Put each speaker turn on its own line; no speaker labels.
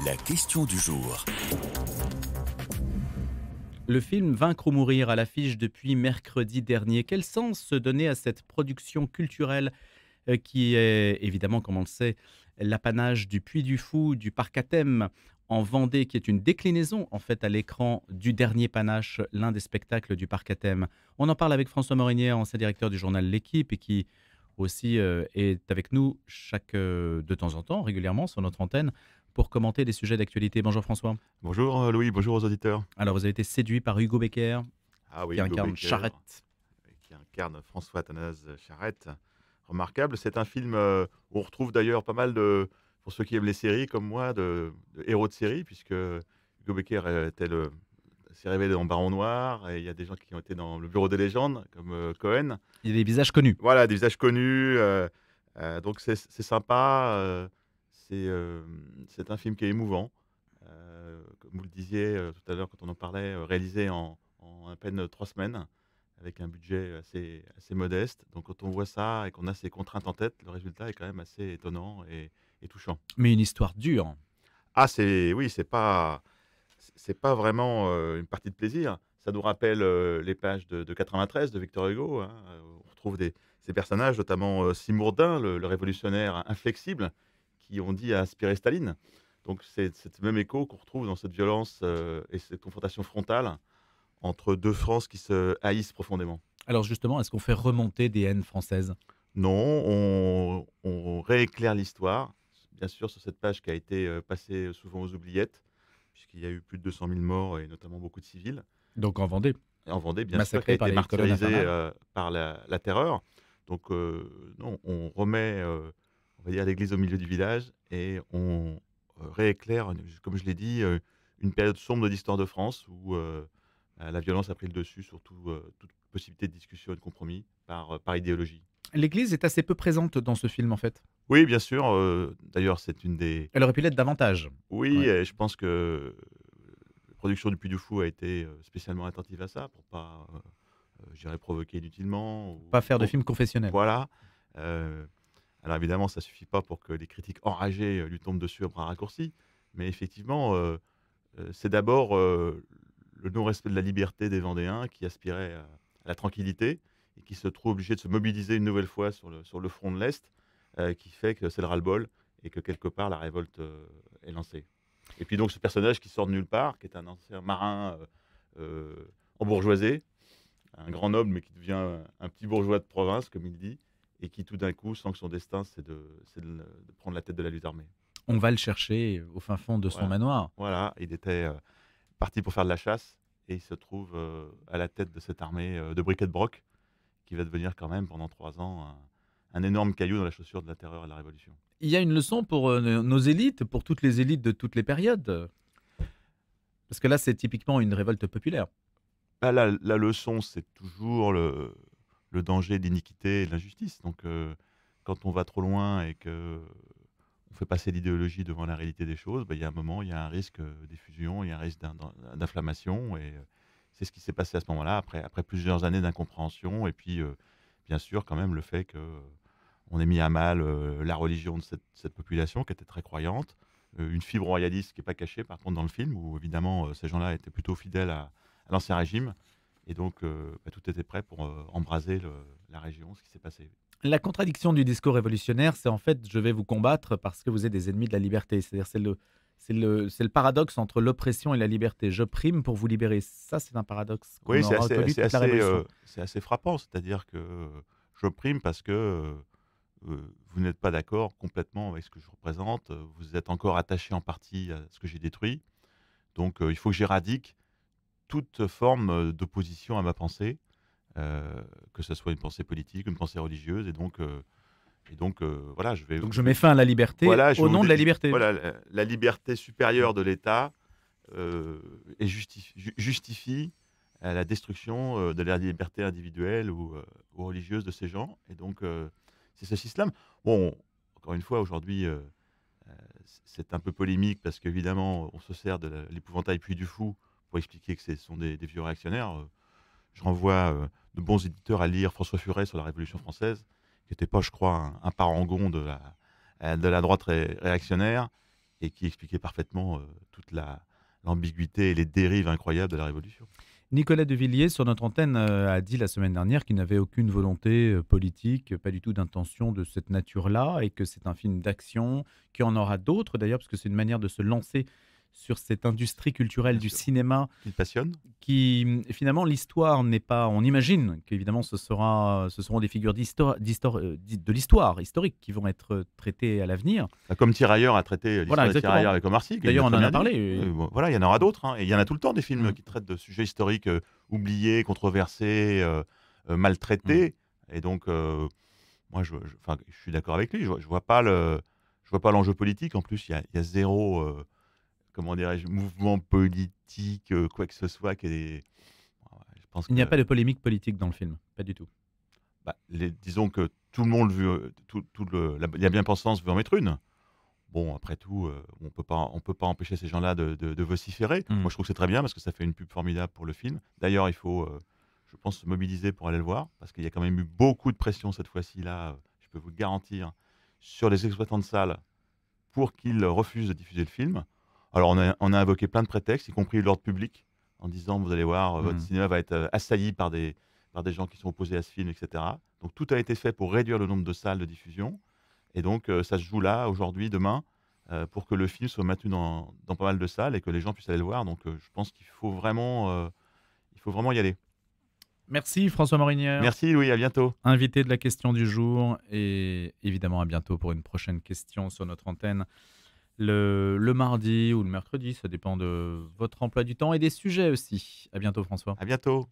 La question du jour.
Le film Vaincre ou mourir à l'affiche depuis mercredi dernier. Quel sens se donner à cette production culturelle qui est évidemment, comme on le sait, l'apanage du Puy du Fou, du parc à thème en Vendée, qui est une déclinaison en fait à l'écran du dernier Panache, l'un des spectacles du parc à thème. On en parle avec François Morinier, ancien directeur du journal L'Équipe et qui aussi est avec nous de temps en temps, régulièrement sur notre antenne, pour commenter des sujets d'actualité. Bonjour François.
Bonjour Louis, bonjour aux auditeurs.
Alors vous avez été séduit par Hugo Becker,
Ah oui,
qui
Hugo
incarne
Becker,
Charette.
qui incarne François-Athanase Charette. Remarquable, c'est un film où on retrouve d'ailleurs pas mal de, pour ceux qui aiment les séries comme moi, de héros de série, puisque Hugo Becker s'est révélé dans Baron Noir, et il y a des gens qui ont été dans le Bureau des légendes, comme Cohen.
Il y a des visages connus.
Voilà, des visages connus, donc c'est sympa, c'est un film qui est émouvant. Comme vous le disiez tout à l'heure quand on en parlait, réalisé en à peine 3 semaines, avec un budget assez modeste. Donc quand on voit ça et qu'on a ces contraintes en tête, le résultat est quand même assez étonnant et touchant.
Mais une histoire dure.
Ah oui, c'est pas vraiment, une partie de plaisir. Ça nous rappelle, les pages de 93 de Victor Hugo, hein, on retrouve ces personnages, notamment, Simondin, le révolutionnaire inflexible, qui on dit a inspiré Staline. Donc c'est ce même écho qu'on retrouve dans cette violence, et cette confrontation frontale entre 2 France qui se haïssent profondément.
Alors justement, est-ce qu'on fait remonter des haines françaises?
Non, on rééclaire l'histoire, bien sûr sur cette page qui a été, passée souvent aux oubliettes, puisqu'il y a eu plus de 200 000 morts et notamment beaucoup de civils.
Donc en Vendée,
Et en Vendée, bien sûr, qui a
massacrés par
été
les colonnes
martyrisée
infernales.
par la terreur. Donc, non, on remet, on va dire, l'église au milieu du village et on rééclaire, comme je l'ai dit, une période sombre de l'histoire de France où la violence a pris le dessus sur toute possibilité de discussion et de compromis par idéologie.
L'Église est assez peu présente dans ce film en fait.
Oui, bien sûr. D'ailleurs, c'est une des.
Elle aurait pu l'être davantage.
Oui,
Ouais.
et je pense que la production du Puy du Fou a été spécialement attentive à ça pour pas, je dirais, provoquer inutilement.
Pas faire de
Ou-
film confessionnel.
Voilà. Euh, alors évidemment, ça suffit pas pour que les critiques enragés lui tombent dessus à bras raccourcis. Mais effectivement, c'est d'abord le non-respect de la liberté des Vendéens qui aspiraient à la tranquillité et qui se trouvent obligés de se mobiliser une nouvelle fois sur le front de l'Est, qui fait que c'est le ras-le-bol et que quelque part la révolte est lancée. Et puis donc ce personnage qui sort de nulle part, qui est un ancien marin embourgeoisé, un grand noble, mais qui devient un petit bourgeois de province, comme il dit, et qui tout d'un coup sent que son destin, c'est de prendre la tête de la lutte armée.
On va le chercher au fin fond de son
Voilà.
manoir.
Voilà, il était parti pour faire de la chasse, et il se trouve à la tête de cette armée de briquet de broc, qui va devenir quand même pendant 3 ans un énorme caillou dans la chaussure de la terreur et de la révolution.
Il y a une leçon pour nos élites, pour toutes les élites de toutes les périodes. Parce que là, c'est typiquement une révolte populaire.
Bah, la leçon, c'est toujours le danger de l'iniquité et de l'injustice. Donc, quand on va trop loin et que on fait passer l'idéologie devant la réalité des choses, bah, il y a un moment, il y a un risque d'effusion, il y a un risque d'inflammation. Et c'est ce qui s'est passé à ce moment-là, après plusieurs années d'incompréhension. Et puis, bien sûr, quand même, le fait qu'on ait mis à mal la religion de cette population qui était très croyante. Une fibre royaliste qui n'est pas cachée, par contre, dans le film, où évidemment, ces gens-là étaient plutôt fidèles à l'Ancien Régime. Et donc, tout était prêt pour embraser la région, ce qui s'est passé.
La contradiction du discours révolutionnaire, c'est en fait je vais vous combattre parce que vous êtes des ennemis de la liberté. C'est-à-dire c'est le paradoxe entre l'oppression et la liberté. J'opprime pour vous libérer. Ça, c'est un paradoxe qu'on
Oui, c'est
aura connu toute la Révolution.
assez frappant. C'est-à-dire que j'opprime parce que vous n'êtes pas d'accord complètement avec ce que je représente. Vous êtes encore attaché en partie à ce que j'ai détruit. Donc, il faut que j'éradique toute forme d'opposition à ma pensée, que ce soit une pensée politique, une pensée religieuse. Et donc, voilà, je vais.
Donc je mets fin à la liberté
Voilà, je
au
vais
nom
vous
de la
dé-
liberté.
Voilà, la liberté supérieure de l'État justifie la destruction de la liberté individuelle ou religieuse de ces gens. Et donc, c'est ce système. Bon, encore une fois, aujourd'hui, c'est un peu polémique parce qu'évidemment, on se sert de l'épouvantail Puy du Fou pour expliquer que ce sont des vieux réactionnaires. Je renvoie de bons éditeurs à lire François Furet sur la Révolution française, qui n'était pas, je crois, un parangon de la droite réactionnaire, et qui expliquait parfaitement toute l'ambiguïté et les dérives incroyables de la Révolution.
Nicolas de Villiers, sur notre antenne, a dit la semaine dernière qu'il n'avait aucune volonté politique, pas du tout d'intention de cette nature-là, et que c'est un film d'action, qu'il y en aura d'autres d'ailleurs, parce que c'est une manière de se lancer sur cette industrie culturelle
Bien
du
sûr.
cinéma
Il passionne.
qui, finalement, l'histoire n'est pas. On imagine qu'évidemment, ce seront des figures de l'histoire historique qui vont être traitées à l'avenir.
Comme Tirailleurs a traité
Voilà,
l'histoire des
exactement.
Tirailleurs avec Omar Sy, qui
D'ailleurs,
l'a
on
très
en a
bien dit.
parlé.
Bon, voilà, il y en aura d'autres, hein, et il y en a tout le temps des films
Mm.
qui traitent de sujets historiques oubliés, controversés,
Mm.
maltraités. Et donc, moi, enfin, je suis d'accord avec lui. Je vois pas je vois pas l'enjeu politique. En plus, il y a zéro, comment dirais-je, mouvement politique, quoi que ce soit. Je pense
Il
que,
n'y a pas de polémique politique dans le film, pas du tout.
bah, disons que tout le monde veut, il y a bien-pensance veut en mettre une. Bon, après tout, on peut pas empêcher ces gens-là de vociférer.
Mm.
Moi, je trouve que c'est très bien parce que ça fait une pub formidable pour le film. D'ailleurs, il faut, je pense, se mobiliser pour aller le voir parce qu'il y a quand même eu beaucoup de pression cette fois-ci là, je peux vous le garantir, sur les exploitants de salles pour qu'ils refusent de diffuser le film. Alors, on a invoqué plein de prétextes, y compris l'ordre public, en disant: «Vous allez voir, votre
Mm.
cinéma va être, assailli par des gens qui sont opposés à ce film» et cetera. Donc tout a été fait pour réduire le nombre de salles de diffusion et donc ça se joue là, aujourd'hui, demain, pour que le film soit maintenu dans pas mal de salles et que les gens puissent aller le voir. Donc je pense il faut vraiment y aller.
Merci François Morinière,
Merci Louis, à bientôt.
invité de la question du jour, et évidemment à bientôt pour une prochaine question sur notre antenne le mardi ou le mercredi, ça dépend de votre emploi du temps et des sujets aussi. À bientôt François.
À bientôt.